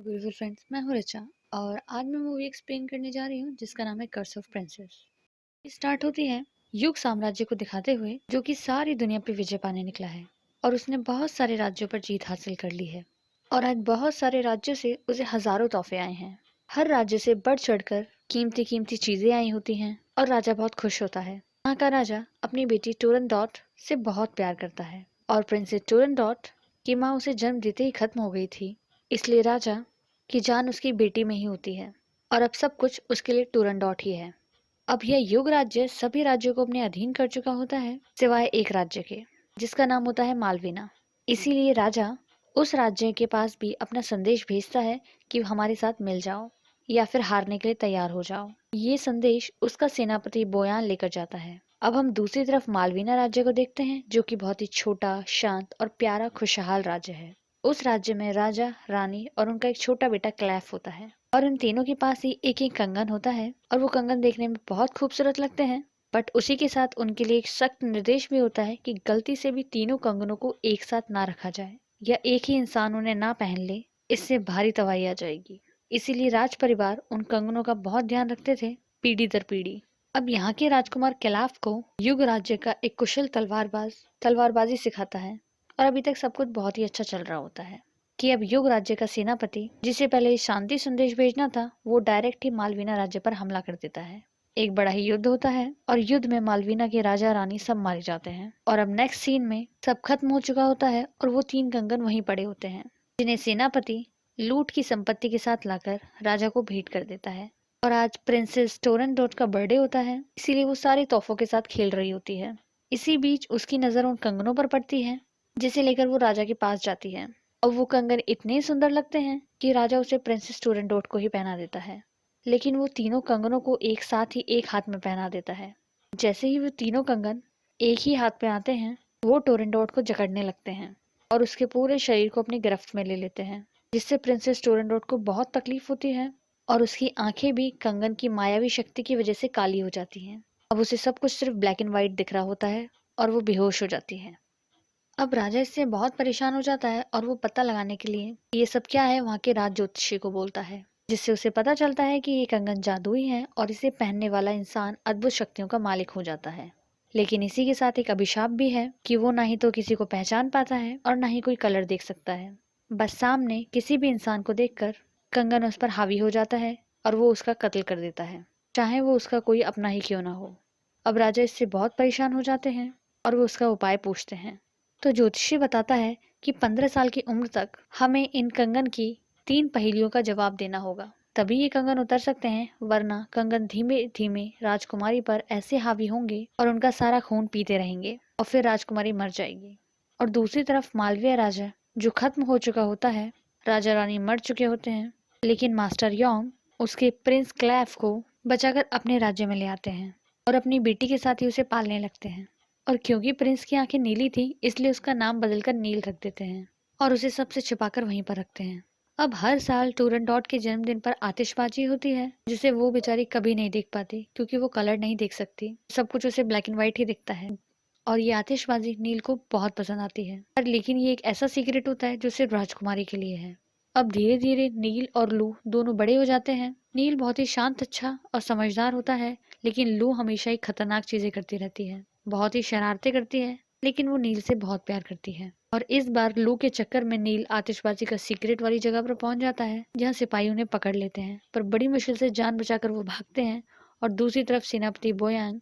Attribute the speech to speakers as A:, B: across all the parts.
A: Beautiful friends, मैं हूँ रिचा। और आज मैं मूवी एक्सप्लेन करने जा रही हूँ जिसका नाम है कर्स ऑफ प्रिंसेस। ये स्टार्ट होती है युग साम्राज्य को दिखाते हुए, जो कि सारी दुनिया पे विजय पाने निकला है और उसने बहुत सारे राज्यों पर जीत हासिल कर ली है। और आज बहुत सारे राज्यों से उसे हजारों तोहफे आए हैं। हर राज्य से बढ़ चढ़कर कीमती कीमती चीजें आई होती हैं और राजा बहुत खुश होता है। यहाँ का राजा अपनी बेटी टूरनडॉट से बहुत प्यार करता है और प्रिंसेस टूरनडॉट की माँ उसे जन्म देते ही खत्म हो गई थी, इसलिए राजा की जान उसकी बेटी में ही होती है और अब सब कुछ उसके लिए टूरनडॉट ही है। अब यह युग राज्य सभी राज्यों को अपने अधीन कर चुका होता है सिवाय एक राज्य के, जिसका नाम होता है मालविना। इसीलिए राजा उस राज्य के पास भी अपना संदेश भेजता है कि हमारे साथ मिल जाओ या फिर हारने के लिए तैयार हो जाओ। ये संदेश उसका सेनापति बोयान लेकर जाता है। अब हम दूसरी तरफ मालविना राज्य को देखते हैं, जो कि बहुत ही छोटा, शांत और प्यारा खुशहाल राज्य है। उस राज्य में राजा, रानी और उनका एक छोटा बेटा क्लैफ होता है और इन तीनों के पास ही एक एक कंगन होता है और वो कंगन देखने में बहुत खूबसूरत लगते हैं। बट उसी के साथ उनके लिए एक सख्त निर्देश भी होता है कि गलती से भी तीनों कंगनों को एक साथ ना रखा जाए या एक ही इंसान उन्हें ना पहन ले, इससे भारी तबाही आ जाएगी। इसीलिए राज परिवार उन कंगनों का बहुत ध्यान रखते थे, पीढ़ी दर पीढ़ी। अब यहाँ के राजकुमार कैलाफ को युग राज्य का एक कुशल तलवारबाजी सिखाता है और अभी तक सब कुछ बहुत ही अच्छा चल रहा होता है कि अब युग राज्य का सेनापति, जिसे पहले शांति संदेश भेजना था, वो डायरेक्ट ही मालविना राज्य पर हमला कर देता है। एक बड़ा ही युद्ध होता है और युद्ध में मालविना के राजा रानी सब मारे जाते हैं और अब नेक्स्ट सीन में सब खत्म हो चुका होता है और वो तीन कंगन वहीं पड़े होते हैं, जिन्हें सेनापति लूट की संपत्ति के साथ लाकर राजा को भेंट कर देता है। और आज प्रिंसेस टोरनडोट का बर्थडे होता है, इसीलिए वो सारे तोहफों के साथ खेल रही होती है। इसी बीच उसकी नजर उन कंगनों पर पड़ती है, जिसे लेकर वो राजा के पास जाती है और वो कंगन इतने सुंदर लगते हैं कि राजा उसे प्रिंसेस टूरनडोट को ही पहना देता है। लेकिन वो तीनों कंगनों को एक साथ ही एक हाथ में पहना देता है। जैसे ही वो तीनों कंगन एक ही हाथ पे आते हैं, वो टोरनडोट को जकड़ने लगते हैं और उसके पूरे शरीर को अपनी गिरफ्त में ले लेते हैं, जिससे प्रिंसेस टोरनडोट को बहुत तकलीफ होती है और उसकी आंखें भी कंगन की मायावी शक्ति की वजह से काली हो जाती हैं। अब उसे सब कुछ सिर्फ ब्लैक एंड व्हाइट दिख रहा होता है और वो बेहोश हो जाती है। अब राजा इससे बहुत परेशान हो जाता है और वो पता लगाने के लिए ये सब क्या है वहाँ के राज ज्योतिषी को बोलता है, जिससे उसे पता चलता है कि ये कंगन जादुई है और इसे पहनने वाला इंसान अद्भुत शक्तियों का मालिक हो जाता है। लेकिन इसी के साथ एक अभिशाप भी है कि वो ना ही तो किसी को पहचान पाता है और ना ही कोई कलर देख सकता है। बस सामने किसी भी इंसान को देखकर कंगन उस पर हावी हो जाता है और वो उसका कत्ल कर देता है, चाहे वो उसका कोई अपना ही क्यों ना हो। अब राजा इससे बहुत परेशान हो जाते हैं और वो उसका उपाय पूछते हैं। तो ज्योतिषी बताता है कि 15 साल की उम्र तक हमें इन कंगन की 3 पहेलियों का जवाब देना होगा, तभी ये कंगन उतर सकते हैं, वरना कंगन धीमे धीमे राजकुमारी पर ऐसे हावी होंगे और उनका सारा खून पीते रहेंगे और फिर राजकुमारी मर जाएगी। और दूसरी तरफ मालविया राजा जो खत्म हो चुका होता है, राजा रानी मर चुके होते हैं, लेकिन मास्टर योंग उसके प्रिंस क्लैफ को बचाकर अपने राज्य में ले आते हैं और अपनी बेटी के साथ ही उसे पालने लगते हैं। और क्योंकि प्रिंस की आंखें नीली थी, इसलिए उसका नाम बदलकर नील रख देते हैं और उसे सबसे छिपाकर वहीं पर रखते हैं। अब हर साल टूरनडॉट के जन्मदिन पर आतिशबाजी होती है, जिसे वो बेचारी कभी नहीं देख पाती क्योंकि वो कलर नहीं देख सकती, सब कुछ उसे ब्लैक एंड व्हाइट ही दिखता है। और ये आतिशबाजी नील को बहुत पसंद आती है, पर लेकिन ये एक ऐसा सीक्रेट होता है जो सिर्फ राजकुमारी के लिए है। अब धीरे धीरे नील और लू दोनों बड़े हो जाते हैं। नील बहुत ही शांत, अच्छा और समझदार होता है, लेकिन लू हमेशा ही खतरनाक चीजें करती रहती है, बहुत ही शरारतें करती है, लेकिन वो नील से बहुत प्यार करती है। और इस बार लू के चक्कर में नील आतिशबाजी का सीक्रेट वाली जगह पर पहुंच जाता है, जहाँ सिपाही उन्हें पकड़ लेते हैं, पर बड़ी मुश्किल से जान बचाकर वो भागते हैं। और दूसरी तरफ सेनापति बोयांग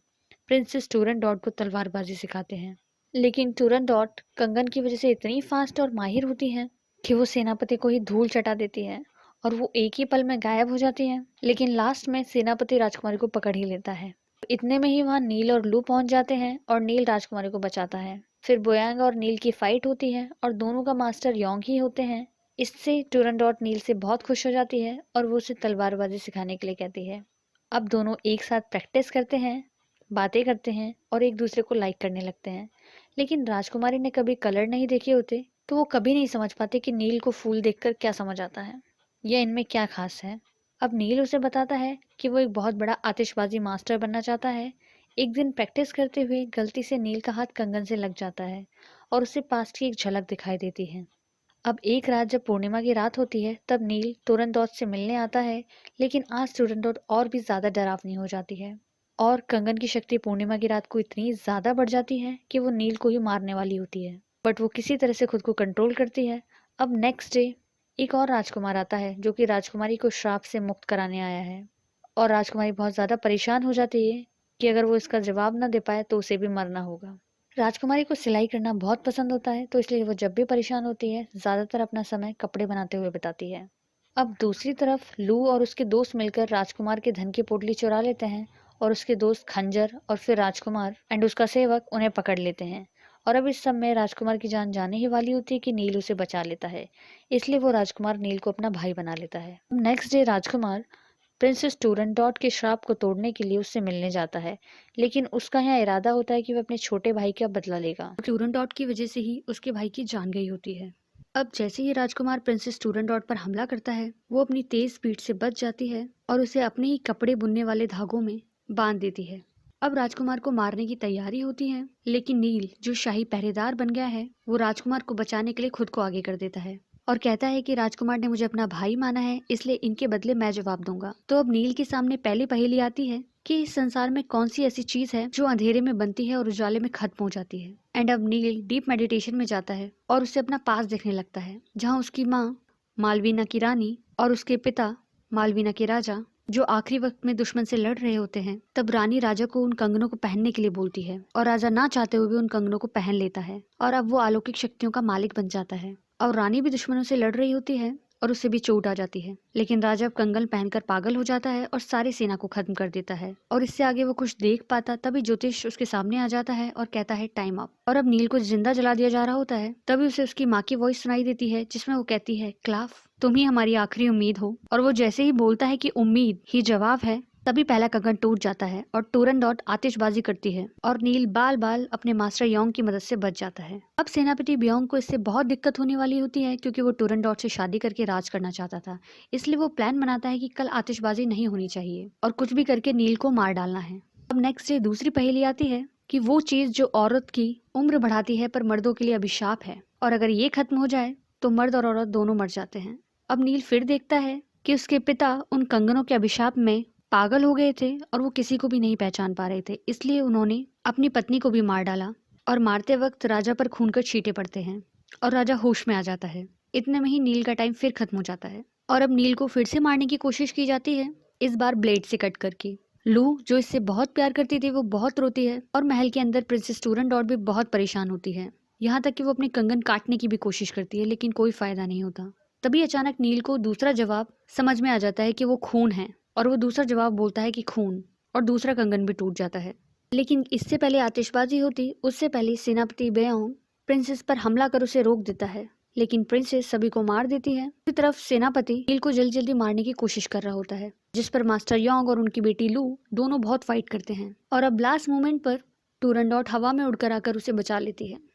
A: प्रिंसेस टूरनडॉट को तलवारबाजी सिखाते हैं, लेकिन टूरनडॉट कंगन की वजह से इतनी फास्ट और माहिर होती है कि वो सेनापति को ही धूल चटा देती है और वो एक ही पल में गायब हो जाती है। लेकिन लास्ट में सेनापति राजकुमारी को पकड़ ही लेता है। इतने में ही वहाँ नील और लू पहुंच जाते हैं और नील राजकुमारी को बचाता है। फिर बोयांग और नील की फाइट होती है और दोनों का मास्टर योंग ही होते हैं। इससे टूरनडॉट नील से बहुत खुश हो जाती है और वो उसे तलवारबाजी सिखाने के लिए कहती है। अब दोनों एक साथ प्रैक्टिस करते हैं, बातें करते हैं और एक दूसरे को लाइक करने लगते हैं। लेकिन राजकुमारी ने कभी कलर नहीं देखे होते, तो वो कभी नहीं समझ पाते कि नील को फूल देखकर क्या समझ आता है या इनमें क्या खास है। अब नील उसे बताता है कि वो एक बहुत बड़ा आतिशबाजी मास्टर बनना चाहता है। एक दिन प्रैक्टिस करते हुए गलती से नील का हाथ कंगन से लग जाता है और उसे पास्ट की एक झलक दिखाई देती है। अब एक रात जब पूर्णिमा की रात होती है तब नील तुरंदौत से मिलने आता है, लेकिन आज तुरंदौत और भी ज्यादा डरावनी हो जाती है और कंगन की शक्ति पूर्णिमा की रात को इतनी ज्यादा बढ़ जाती है कि वो नील को ही मारने वाली होती है, बट वो किसी तरह से खुद को कंट्रोल करती है। अब नेक्स्ट डे एक और राजकुमार आता है जो कि राजकुमारी को श्राप से मुक्त कराने आया है, और राजकुमारी बहुत ज्यादा परेशान हो जाती है कि अगर वो इसका जवाब ना दे पाए तो उसे भी मरना होगा। राजकुमारी को सिलाई करना बहुत पसंद होता है, तो इसलिए वो जब भी परेशान होती है ज्यादातर अपना समय कपड़े बनाते हुए बिताती है। अब दूसरी तरफ लू और उसके दोस्त मिलकर राजकुमार के धन की पोटली चुरा लेते हैं, और उसके दोस्त खंजर और फिर राजकुमार एंड उसका सेवक उन्हें पकड़ लेते हैं। और अब इस सब में राजकुमार की जान जाने ही वाली होती है कि नील उसे बचा लेता है, इसलिए वो राजकुमार नील को अपना भाई बना लेता है। नेक्स्ट डे राजकुमार प्रिंसेस टूरनडॉट के श्राप को तोड़ने के लिए उससे मिलने जाता है, लेकिन उसका यहाँ इरादा होता है कि वह अपने छोटे भाई का बदला लेगा। टूरनडॉट की वजह से ही उसके भाई की जान गई होती है। अब जैसे ही राजकुमार प्रिंसेस टूरनडॉट पर हमला करता है, वो अपनी तेज स्पीड से बच जाती है और उसे अपने ही कपड़े बुनने वाले धागों में बांध देती है। अब राजकुमार को मारने की तैयारी होती है, लेकिन नील जो शाही पहरेदार बन गया है वो राजकुमार को बचाने के लिए खुद को आगे कर देता है और कहता है कि राजकुमार ने मुझे अपना भाई माना है, इसलिए इनके बदले मैं जवाब दूंगा। तो अब नील के सामने पहली पहेली आती है कि इस संसार में कौन सी ऐसी चीज है जो अंधेरे में बनती है और उजाले में खत्म हो जाती है। एंड अब नील डीप मेडिटेशन में जाता है और उसे अपना पास देखने लगता है, जहाँ उसकी माँ मालवीना की रानी और उसके पिता मालवीना के राजा जो आखिरी वक्त में दुश्मन से लड़ रहे होते हैं। तब रानी राजा को उन कंगनों को पहनने के लिए बोलती है और राजा ना चाहते हुए भी उन कंगनों को पहन लेता है और अब वो अलौकिक शक्तियों का मालिक बन जाता है। और रानी भी दुश्मनों से लड़ रही होती है और उससे भी चोट आ जाती है, लेकिन राजा अब कंगन पहनकर पागल हो जाता है और सारी सेना को खत्म कर देता है और इससे आगे वो कुछ देख पाता तभी ज्योतिष उसके सामने आ जाता है और कहता है टाइम अप। और अब नील को जिंदा जला दिया जा रहा होता है, तभी उसे उसकी माँ की वॉइस सुनाई देती है जिसमें वो कहती है क्लाफ तुम ही हमारी आखिरी उम्मीद हो। और वो जैसे ही बोलता है कि उम्मीद ही जवाब है, तभी पहला कंगन टूट जाता है और टूरनडॉट आतिशबाजी करती है और नील बाल बाल अपने मास्टर योंग की मदद से बच जाता है। अब सेनापति ब्योंग को इससे बहुत दिक्कत होने वाली होती है क्योंकि वो टूरनडॉट से शादी करके राज करना चाहता था, इसलिए वो प्लान बनाता है कि कल आतिशबाजी नहीं होनी चाहिए और कुछ भी करके नील को मार डालना है। अब नेक्स्ट डे दूसरी पहेली आती है कि वो चीज जो औरत की उम्र बढ़ाती है पर मर्दों के लिए अभिशाप है, और अगर ये खत्म हो जाए तो मर्द और औरत दोनों मर जाते हैं। अब नील फिर देखता है कि उसके पिता उन कंगनों के अभिशाप में पागल हो गए थे और वो किसी को भी नहीं पहचान पा रहे थे, इसलिए उन्होंने अपनी पत्नी को भी मार डाला और मारते वक्त राजा पर खून के छींटे पड़ते हैं और राजा होश में आ जाता है। इतने में ही नील का टाइम फिर खत्म हो जाता है और अब नील को फिर से मारने की कोशिश की जाती है, इस बार ब्लेड से कट करके। लू जो इससे बहुत प्यार करती थी वो बहुत रोती है और महल के अंदर प्रिंसेस टूरनडॉट भी बहुत परेशान होती है, यहाँ तक कि वो अपने कंगन काटने की भी कोशिश करती है, लेकिन कोई फायदा नहीं होता। तभी अचानक नील को दूसरा जवाब समझ में आ जाता है कि वो खून है और वो दूसरा जवाब बोलता है कि खून, और दूसरा कंगन भी टूट जाता है। लेकिन इससे पहले आतिशबाजी होती उससे पहले सेनापति बेओंग प्रिंसेस पर हमला कर उसे रोक देता है, लेकिन प्रिंसेस सभी को मार देती है। दूसरी तरफ सेनापति नील को जल्दी जल्दी मारने की कोशिश कर रहा होता है, जिस पर मास्टर योंग और उनकी बेटी लू दोनों बहुत फाइट करते हैं और अब लास्ट मोमेंट पर टूरनडॉट हवा में उड़कर आकर उसे बचा लेती है।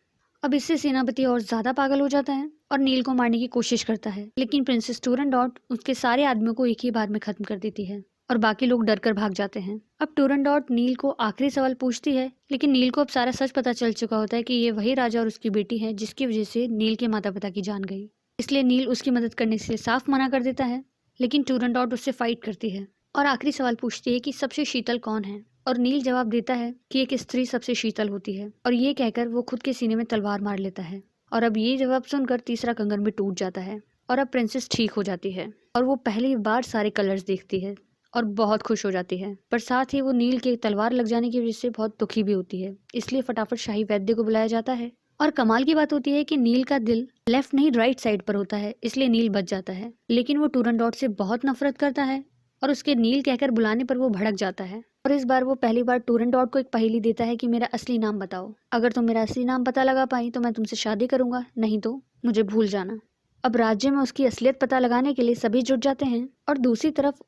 A: अब इससे सेनापति और ज्यादा पागल हो जाता है और नील को मारने की कोशिश करता है, लेकिन प्रिंसेस टूरनडॉट उसके सारे आदमियों को एक ही बार में खत्म कर देती है और बाकी लोग डर कर भाग जाते हैं। अब टूरनडॉट नील को आखिरी सवाल पूछती है, लेकिन नील को अब सारा सच पता चल चुका होता है कि ये वही राजा और उसकी बेटी है जिसकी वजह से नील के माता पिता की जान गई, इसलिए नील उसकी मदद करने से साफ मना कर देता है। लेकिन टूरनडॉट उससे फाइट करती है और आखिरी सवाल पूछती है कि सबसे शीतल कौन है, और नील जवाब देता है कि एक स्त्री सबसे शीतल होती है, और ये कहकर वो खुद के सीने में तलवार मार लेता है। और अब ये जवाब सुनकर तीसरा कंगन भी टूट जाता है और अब प्रिंसेस ठीक हो जाती है और वो पहली बार सारे कलर्स देखती है और बहुत खुश हो जाती है, पर साथ ही वो नील के तलवार लग जाने की वजह से बहुत दुखी भी होती है, इसलिए फटाफट शाही वैद्य को बुलाया जाता है। और कमाल की बात होती है कि नील का दिल लेफ्ट नहीं राइट साइड पर होता है, इसलिए नील बच जाता है, लेकिन वो टूरनडॉट से बहुत नफरत करता है और उसके नील कहकर बुलाने पर वो भड़क जाता है। और इस बार वो पहली बार टूरनडॉट को एक पहेली देता है कि मेरा असली नाम बताओ, अगर तुम मेरा असली नाम पता लगा पाई तो मैं तुमसे शादी करूंगा, नहीं तो मुझे भूल जाना। अब राज्य में उसकी असलियत पता लगाने के लिए सभी जुट जाते हैं और दूसरी तरफ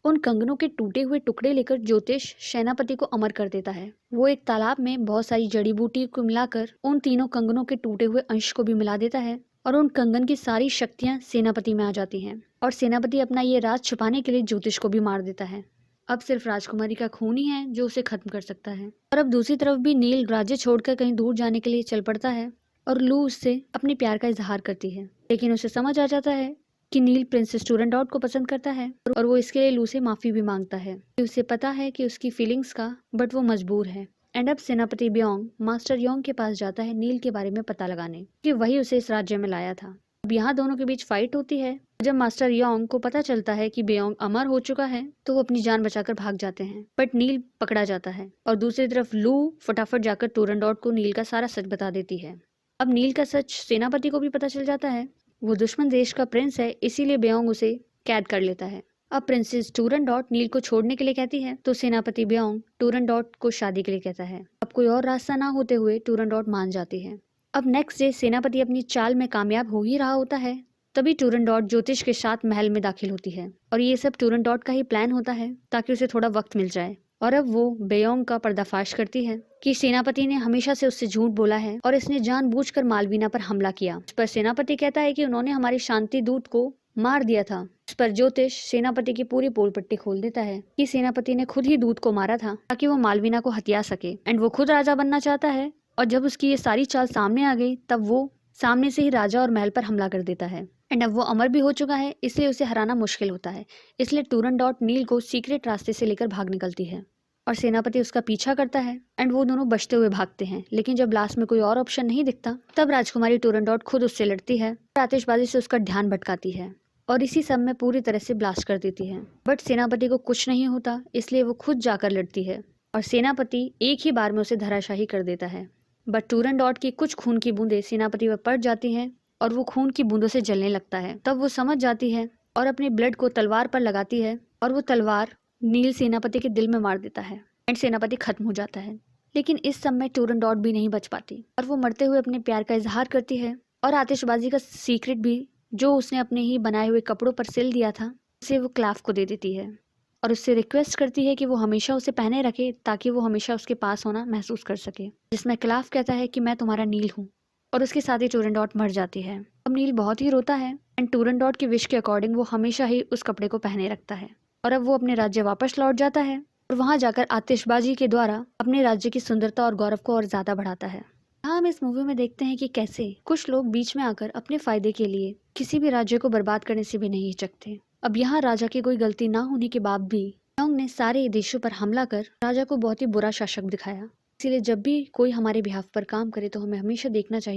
A: उन कंगनों के टूटे हुए टुकड़े लेकर ज्योतिष सेनापति को अमर कर देता है। वो एक तालाब में बहुत सारी जड़ी बूटी को मिलाकर उन तीनों कंगनों के टूटे हुए अंश को भी मिला देता है और उन कंगन की सारी शक्तियां सेनापति में आ जाती हैं और सेनापति अपना ये राज छुपाने के लिए ज्योतिष को भी मार देता है। अब सिर्फ राजकुमारी का खून ही है जो उसे खत्म कर सकता है। और अब दूसरी तरफ भी नील राज्य छोड़कर कहीं दूर जाने के लिए चल पड़ता है और लू उससे अपने प्यार का इजहार करती है, लेकिन उसे समझ आ जाता है कि नील प्रिंसेस टूरनडॉट को पसंद करता है और वो इसके लिए लू से माफी भी मांगता है। उसे पता है कि उसकी फीलिंग्स का, बट वो मजबूर है। एंड अब सेनापति ब्योंग मास्टर योंग के पास जाता है नील के बारे में पता लगाने, कि वही उसे इस राज्य में लाया था। अब यहाँ दोनों के बीच फाइट होती है। जब मास्टर योंग को पता चलता है कि ब्योंग अमर हो चुका है तो वो अपनी जान बचाकर भाग जाते हैं, बट नील पकड़ा जाता है और दूसरी तरफ लू फटाफट जाकर टूरनडॉट को नील का सारा सच बता देती है। अब नील का सच सेनापति को भी पता चल जाता है। वो दुश्मन देश का प्रिंस है, इसीलिए ब्योंग उसे कैद कर लेता है। अब प्रिंसेस टूरनडॉट नील को छोड़ने के लिए कहती है तो सेनापति ब्योंग टूरनडॉट को शादी के लिए कहता है। अब कोई और रास्ता ना होते हुए टूरनडॉट मान जाती है। अब नेक्स्ट डे सेनापति अपनी चाल में कामयाब हो ही रहा होता है, तभी टूरनडॉट ज्योतिष के साथ महल में दाखिल होती है और ये सब टूरनडॉट का ही प्लान होता है ताकि उसे थोड़ा वक्त मिल जाए। और अब वो बेयोंग का पर्दाफाश करती है कि सेनापति ने हमेशा से उससे झूठ बोला है और इसने जानबूझकर मालवीना पर हमला किया। इस पर सेनापति कहता है कि उन्होंने हमारे शांति दूत को मार दिया था। इस पर ज्योतिष सेनापति की पूरी पोल पट्टी खोल देता है कि सेनापति ने खुद ही दूत को मारा था ताकि वो मालवीना को हथिया सके एंड वो खुद राजा बनना चाहता है। और जब उसकी ये सारी चाल सामने आ गई तब वो सामने से ही राजा और महल पर हमला कर देता है। एंड अब वो अमर भी हो चुका है, इसलिए उसे हराना मुश्किल होता है। इसलिए टूरनडॉट नील को सीक्रेट रास्ते से लेकर भाग निकलती है और सेनापति उसका पीछा करता है एंड वो दोनों बचते हुए भागते हैं। लेकिन जब लास्ट में कोई और ऑप्शन नहीं दिखता तब राजकुमारी टूरनडॉट खुद उससे लड़ती है और आतिशबाजी से उसका ध्यान भटकाती है और इसी सब में पूरी तरह से ब्लास्ट कर देती है। बट सेनापति को कुछ नहीं होता, इसलिए वो खुद जाकर लड़ती है और सेनापति एक ही बार में उसे धराशाही कर देता है। बट टूरनडॉट की कुछ खून की बूंदें सेनापति पर पड़ जाती हैं और वो खून की बूंदों से जलने लगता है। तब वो समझ जाती है और अपने ब्लड को तलवार पर लगाती है और वो तलवार नील सेनापति के दिल में मार देता है एंड सेनापति खत्म हो जाता है। लेकिन इस सब में टूरनडॉट भी नहीं बच पाती और वो मरते हुए अपने प्यार का इजहार करती है और आतिशबाजी का सीक्रेट भी जो उसने अपने ही बनाए हुए कपड़ों पर सिल दिया था उसे वो क्लाफ को दे देती है और उससे रिक्वेस्ट करती है कि वो हमेशा उसे पहने रखे ताकि वो हमेशा उसके पास होना महसूस कर सके, जिसमें क्लाफ कहता है कि मैं तुम्हारा नील हूँ और उसके साथ ही टूरनडॉट मर जाती है। अब नील बहुत ही रोता है एंड टूरनडॉट की विश के अकॉर्डिंग वो हमेशा ही उस कपड़े को पहने रखता है और अब वो अपने राज्य वापस लौट जाता है और वहाँ जाकर आतिशबाजी के द्वारा अपने राज्य की सुंदरता और गौरव को और ज्यादा बढ़ाता है। यहाँ हम इस मूवी में देखते हैं कि कैसे कुछ लोग बीच में आकर अपने फायदे के लिए किसी भी राज्य को बर्बाद करने से भी नहीं हिचकते। अब यहाँ राजा की कोई गलती ना होने के बाद भी योंग ने सारे देशों पर हमला कर राजा को बहुत ही बुरा शासक दिखाया। इसीलिए जब भी कोई हमारे बिहाफ पर काम करे तो हमें हमेशा देखना चाहिए